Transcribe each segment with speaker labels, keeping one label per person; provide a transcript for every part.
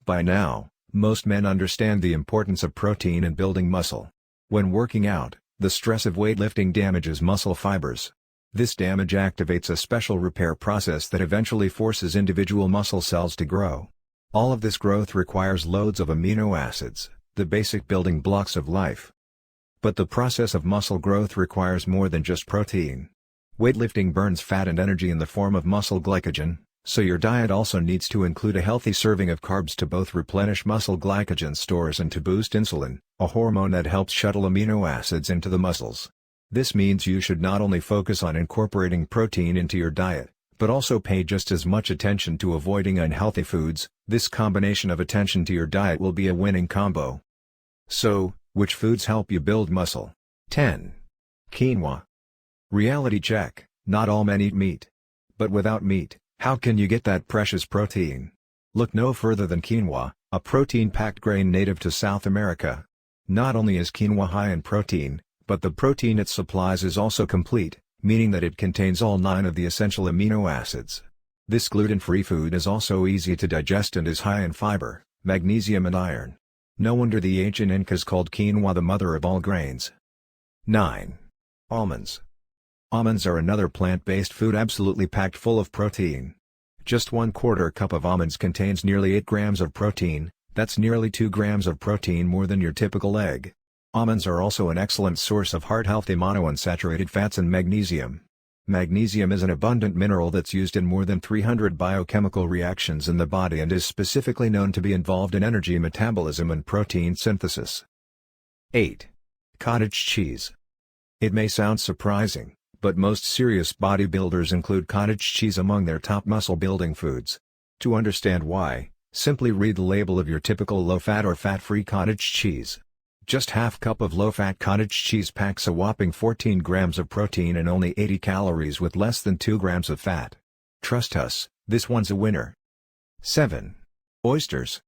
Speaker 1: By now, most men understand the importance of protein in building muscle. When working out, the stress of weightlifting damages muscle fibers. This damage activates a special repair process that eventually forces individual muscle cells to grow. All of this growth requires loads of amino acids, the basic building blocks of life. But the process of muscle growth requires more than just protein. Weightlifting burns fat and energy in the form of muscle glycogen, so your diet also needs to include a healthy serving of carbs to both replenish muscle glycogen stores and to boost insulin, a hormone that helps shuttle amino acids into the muscles. This means you should not only focus on incorporating protein into your diet, but also pay just as much attention to avoiding unhealthy foods. This combination of attention to your diet will be a winning combo. So, which foods help you build muscle? 10. Quinoa. Reality check: not all men eat meat. But without meat, how can you get that precious protein? Look no further than quinoa, a protein-packed grain native to South America. Not only is quinoa high in protein, but the protein it supplies is also complete, meaning that it contains all 9 of the essential amino acids. This gluten-free food is also easy to digest and is high in fiber, magnesium and iron. No wonder the ancient Incas called quinoa the mother of all grains. 9. Almonds. Almonds are another plant-based food absolutely packed full of protein. Just 1/4 cup of almonds contains nearly 8 grams of protein. That's nearly 2 grams of protein more than your typical egg. Almonds are also an excellent source of heart-healthy monounsaturated fats and magnesium. Magnesium is an abundant mineral that's used in more than 300 biochemical reactions in the body and is specifically known to be involved in energy metabolism and protein synthesis. 8. Cottage cheese. It may sound surprising, but most serious bodybuilders include cottage cheese among their top muscle-building foods. To understand why, simply read the label of your typical low-fat or fat-free cottage cheese. Just half cup of low-fat cottage cheese packs a whopping 14 grams of protein and only 80 calories with less than 2 grams of fat. Trust us, this one's a winner. 7. Oysters.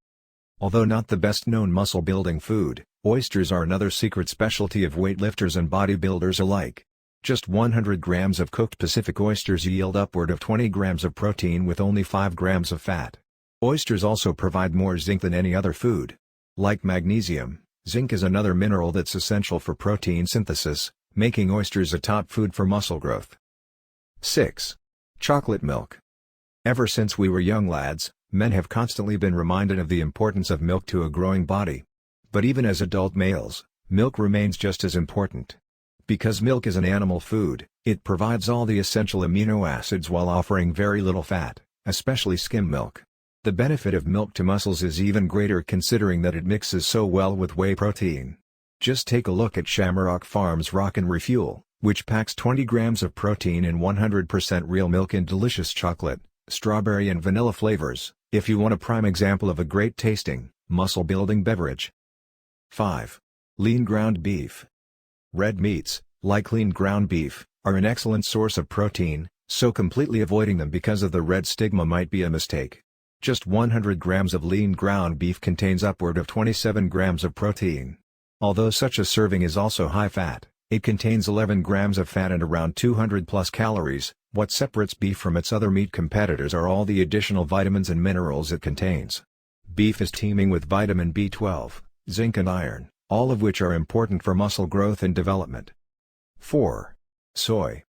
Speaker 1: Although not the best-known muscle-building food, oysters are another secret specialty of weightlifters and bodybuilders alike. Just 100 grams of cooked Pacific oysters yield upward of 20 grams of protein with only 5 grams of fat. Oysters also provide more zinc than any other food. Like magnesium, zinc is another mineral that's essential for protein synthesis, making oysters a top food for muscle growth. 6. Chocolate milk. Ever since we were young lads, men have constantly been reminded of the importance of milk to a growing body. But even as adult males, milk remains just as important. Because milk is an animal food, it provides all the essential amino acids while offering very little fat, especially skim milk. The benefit of milk to muscles is even greater considering that it mixes so well with whey protein. Just take a look at Shamrock Farms Rock and Refuel, which packs 20 grams of protein in 100% real milk in delicious chocolate, strawberry and vanilla flavors, if you want a prime example of a great-tasting, muscle-building beverage. 5. Lean ground beef. Red meats, like lean ground beef, are an excellent source of protein, so completely avoiding them because of the red stigma might be a mistake. Just 100 grams of lean ground beef contains upward of 27 grams of protein. Although such a serving is also high fat, it contains 11 grams of fat and around 200 plus calories. What separates beef from its other meat competitors are all the additional vitamins and minerals it contains. Beef is teeming with vitamin B12, zinc and iron, all of which are important for muscle growth and development. 4. Soy.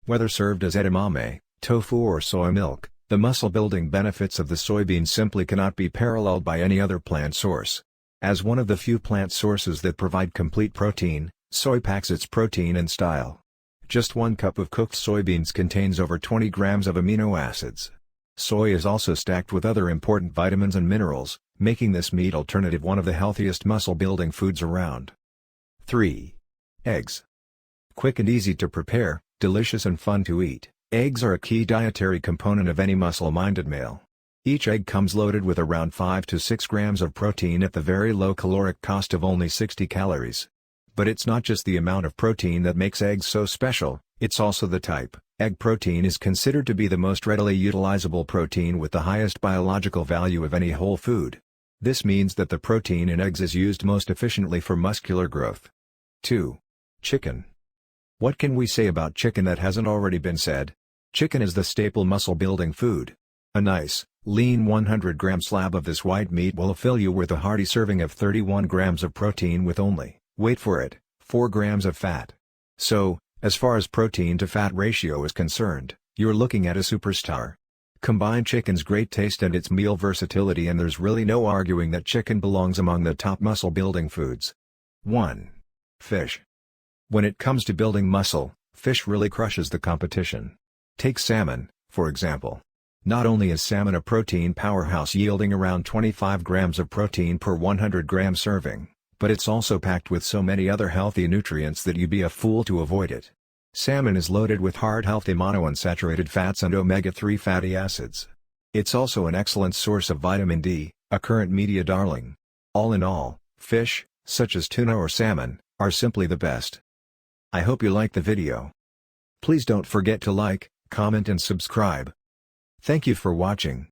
Speaker 1: Whether served as edamame, tofu or soy milk, the muscle-building benefits of the soybean simply cannot be paralleled by any other plant source. As one of the few plant sources that provide complete protein, soy packs its protein in style. Just 1 cup of cooked soybeans contains over 20 grams of amino acids. Soy is also stacked with other important vitamins and minerals, making this meat alternative one of the healthiest muscle-building foods around. 3. Eggs. Quick and easy to prepare, delicious and fun to eat, eggs are a key dietary component of any muscle-minded male. Each egg comes loaded with around 5 to 6 grams of protein at the very low caloric cost of only 60 calories. But it's not just the amount of protein that makes eggs so special, it's also the type. Egg protein is considered to be the most readily utilizable protein with the highest biological value of any whole food. This means that the protein in eggs is used most efficiently for muscular growth. 2. Chicken. What can we say about chicken that hasn't already been said? Chicken is the staple muscle-building food. A nice, Lean 100-gram slab of this white meat will fill you with a hearty serving of 31 grams of protein with only, wait for it, 4 grams of fat. So, as far as protein to fat ratio is concerned, you're looking at a superstar. Combine chicken's great taste and its meal versatility and there's really no arguing that chicken belongs among the top muscle building foods. 1. Fish. When it comes to building muscle, fish really crushes the competition. Take salmon, for example. Not only is salmon a protein powerhouse yielding around 25 grams of protein per 100-gram serving, but it's also packed with so many other healthy nutrients that you'd be a fool to avoid it. Salmon is loaded with hard healthy monounsaturated fats and omega-3 fatty acids. It's also an excellent source of vitamin D, a current media darling. All in all, fish, such as tuna or salmon, are simply the best. I hope you liked the video. Please don't forget to like, comment and subscribe. Thank you for watching.